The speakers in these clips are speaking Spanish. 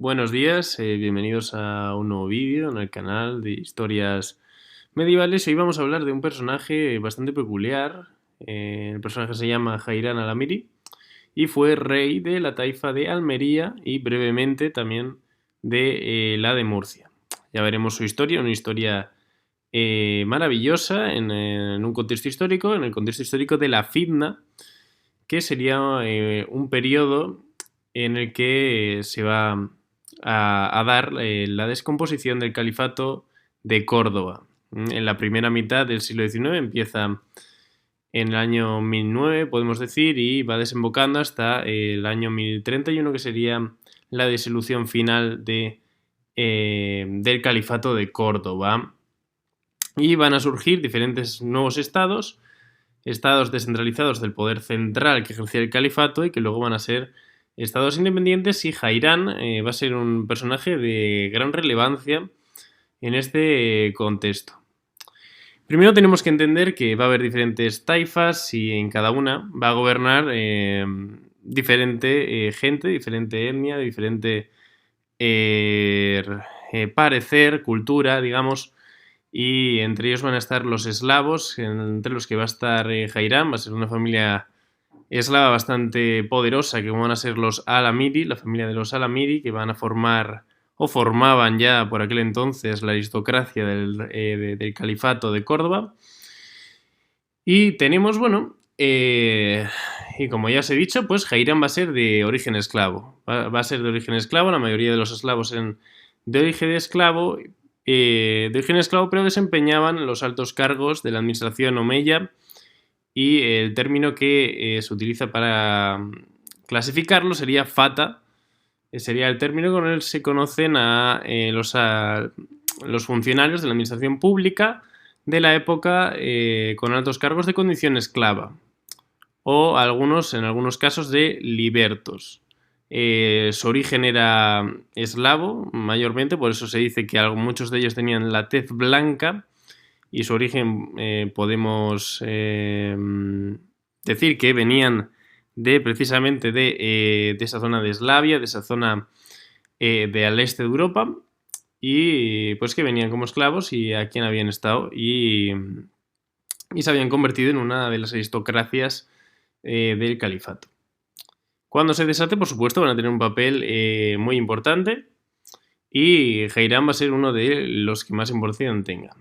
Buenos días, bienvenidos a un nuevo vídeo en el canal de historias medievales. Hoy vamos a hablar de un personaje bastante peculiar. El personaje se llama Jairán al-Amiri y fue rey de la taifa de Almería y brevemente también de la de Murcia. Ya veremos su historia, una historia maravillosa en un contexto histórico, en el contexto histórico de la Fitna, que sería un periodo en el que se va a dar la descomposición del califato de Córdoba. En la primera mitad del siglo XIX empieza en el año 1009, podemos decir, y va desembocando hasta el año 1031, que sería la disolución final del califato de Córdoba. Y van a surgir diferentes nuevos estados descentralizados del poder central que ejercía el califato y que luego van a ser estados independientes, y Jairán va a ser un personaje de gran relevancia en este contexto. Primero tenemos que entender que va a haber diferentes taifas y en cada una va a gobernar diferente gente, diferente etnia, diferente parecer, cultura, digamos, y entre ellos van a estar los eslavos, entre los que va a estar Jairán. Va a ser una familia eslava bastante poderosa, que van a ser los Al-Amiri, la familia de los Al-Amiri, que van a formar o formaban ya por aquel entonces la aristocracia del califato de Córdoba. Y tenemos, y como ya os he dicho, pues Jairán va a ser de origen esclavo. Va a ser de origen esclavo, la mayoría de los eslavos eran de origen esclavo, pero desempeñaban los altos cargos de la administración omeya, y el término que se utiliza para clasificarlo sería fata. Sería el término con el que se conocen a los funcionarios de la administración pública de la época con altos cargos de condición esclava, o en algunos casos de libertos. Su origen era eslavo mayormente, por eso se dice que muchos de ellos tenían la tez blanca, y su origen podemos decir que venían precisamente de esa zona de Eslavia, de esa zona al este de Europa, y pues que venían como esclavos y aquí habían estado y se habían convertido en una de las aristocracias del califato. Cuando se desate, por supuesto, van a tener un papel muy importante, y Jairán va a ser uno de los que más importancia tenga.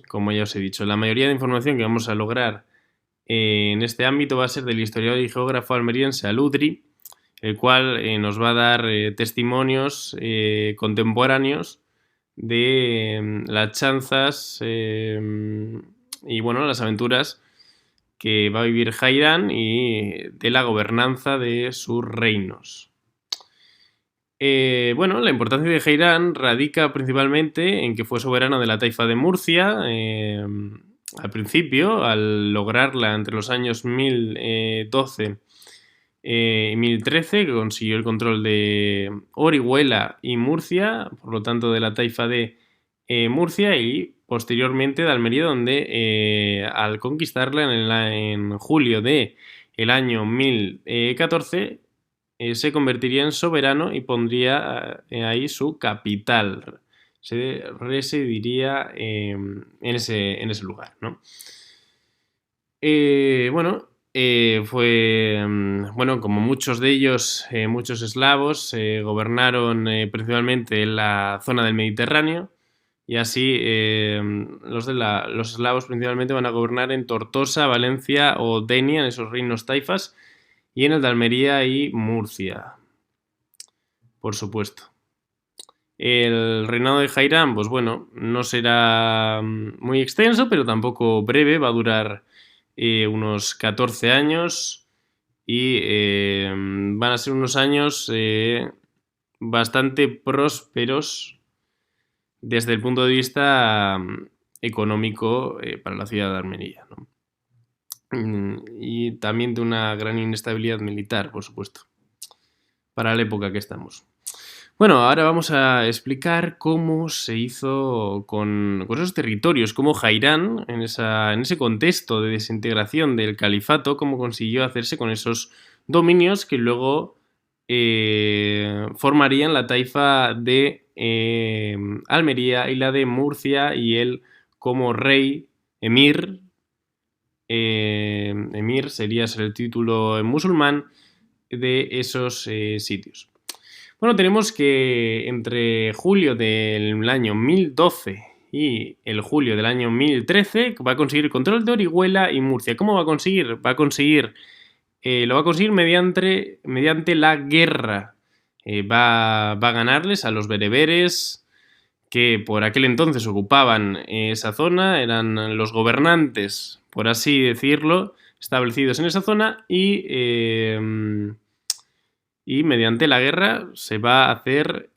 Como ya os he dicho, la mayoría de información que vamos a lograr en este ámbito va a ser del historiador y geógrafo almeriense Aludri, el cual nos va a dar testimonios contemporáneos de las chanzas y las aventuras que va a vivir Jairán y de la gobernanza de sus reinos. La importancia de Jairán radica principalmente en que fue soberano de la taifa de Murcia al principio, al lograrla entre los años 1012 y 1013, que consiguió el control de Orihuela y Murcia, por lo tanto de la taifa de Murcia, y posteriormente de Almería, donde al conquistarla en julio del año 1014 se convertiría en soberano y pondría ahí su capital. Se residiría en ese lugar, ¿no? Como muchos de ellos, muchos eslavos gobernaron principalmente en la zona del Mediterráneo, y así los eslavos principalmente van a gobernar en Tortosa, Valencia o Denia, en esos reinos taifas, y en el de Almería y Murcia, por supuesto. El reinado de Jairán, no será muy extenso, pero tampoco breve. Va a durar unos 14 años y van a ser unos años bastante prósperos desde el punto de vista económico para la ciudad de Almería, ¿no? Y también de una gran inestabilidad militar, por supuesto, para la época que estamos. Ahora vamos a explicar cómo se hizo con esos territorios, cómo Jairán, en ese contexto de desintegración del califato, cómo consiguió hacerse con esos dominios que luego formarían la taifa de Almería y la de Murcia, y él como rey, emir, emir sería ser el título en musulmán de esos sitios. Bueno, tenemos que entre julio del año 1012 y el julio del año 1013 va a conseguir el control de Orihuela y Murcia. ¿Cómo va a conseguir? Lo va a conseguir mediante la guerra. Va a ganarles a los bereberes, que por aquel entonces ocupaban esa zona, eran los gobernantes, por así decirlo, establecidos en esa zona, y mediante la guerra se va a hacer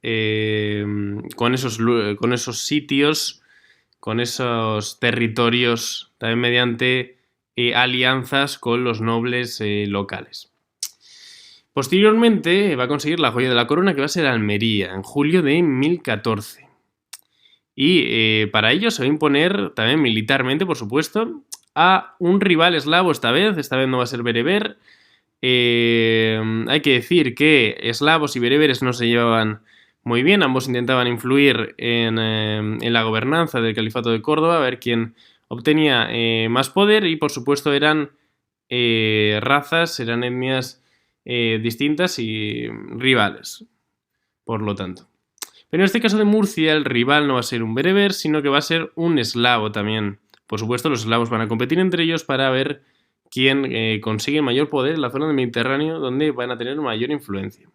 con esos sitios, con esos territorios, también mediante alianzas con los nobles locales. Posteriormente va a conseguir la joya de la corona, que va a ser Almería, en julio de 1014. Y para ello se va a imponer también militarmente, por supuesto, a un rival eslavo esta vez no va a ser bereber. Hay que decir que eslavos y bereberes no se llevaban muy bien, ambos intentaban influir en la gobernanza del Califato de Córdoba, a ver quién obtenía más poder, y por supuesto eran razas, eran etnias distintas y rivales, por lo tanto. Pero en este caso de Murcia, el rival no va a ser un bereber, sino que va a ser un eslavo también. Por supuesto, los eslavos van a competir entre ellos para ver quién consigue mayor poder en la zona del Mediterráneo, donde van a tener mayor influencia.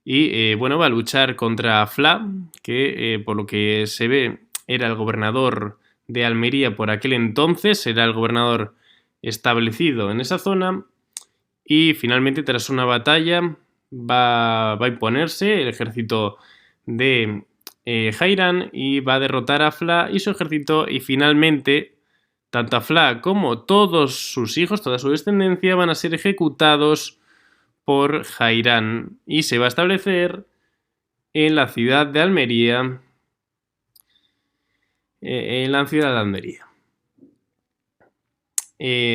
Y bueno, va a luchar contra Aflá, que por lo que se ve era el gobernador de Almería por aquel entonces, era el gobernador establecido en esa zona, y finalmente tras una batalla va a imponerse el ejército de Jairán y va a derrotar a Aflá y su ejército, y finalmente tanto Aflá como todos sus hijos, toda su descendencia, van a ser ejecutados por Jairán, y se va a establecer en la ciudad de Almería.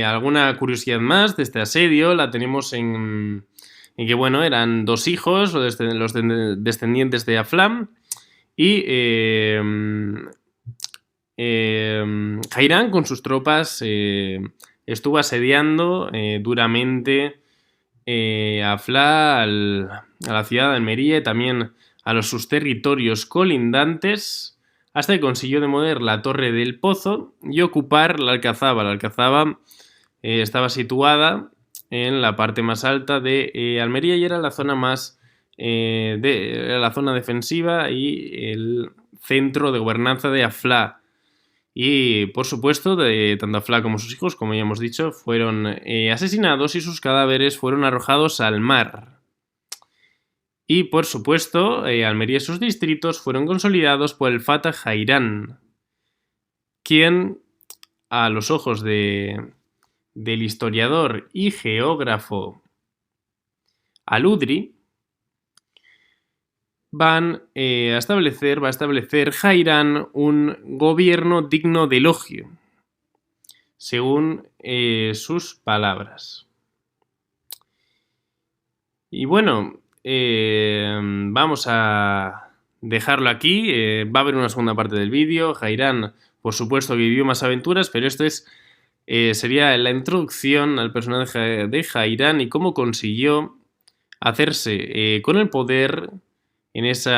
Alguna curiosidad más de este asedio la tenemos en que, bueno, eran dos hijos, los descendientes de Aflá, y Jairán con sus tropas estuvo asediando duramente a Aflá, a la ciudad de Almería y también a sus territorios colindantes, hasta que consiguió demoler la Torre del Pozo y ocupar la Alcazaba. La Alcazaba estaba situada en la parte más alta de Almería y era la zona más era la zona defensiva y el centro de gobernanza de Aflá. Y por supuesto, tanto Aflá como sus hijos, como ya hemos dicho, fueron asesinados y sus cadáveres fueron arrojados al mar. Y por supuesto, Almería y sus distritos fueron consolidados por el Fata Jairán, quien, a los ojos del historiador y geógrafo Aludri, va a establecer Jairán un gobierno digno de elogio, según sus palabras. Y bueno, vamos a dejarlo aquí. Va a haber una segunda parte del vídeo. Jairán, por supuesto, vivió más aventuras, pero esto sería la introducción al personaje de Jairán y cómo consiguió hacerse con el poder en ese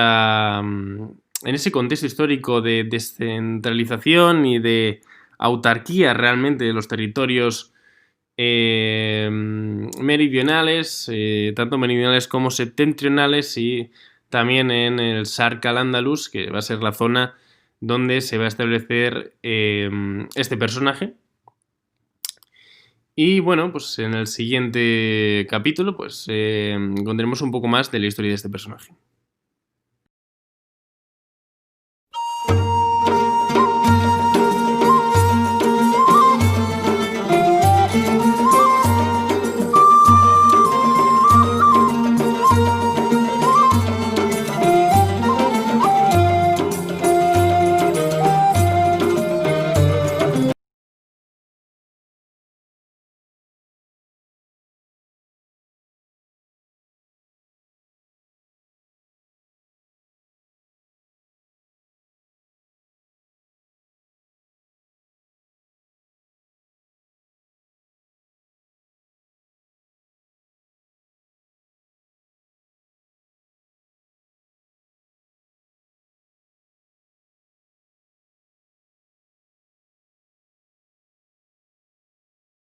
contexto histórico de descentralización y de autarquía realmente de los territorios meridionales, tanto meridionales como septentrionales, y también en el Sark al-Ándalus, que va a ser la zona donde se va a establecer este personaje. Y bueno, pues en el siguiente capítulo pues encontraremos un poco más de la historia de este personaje.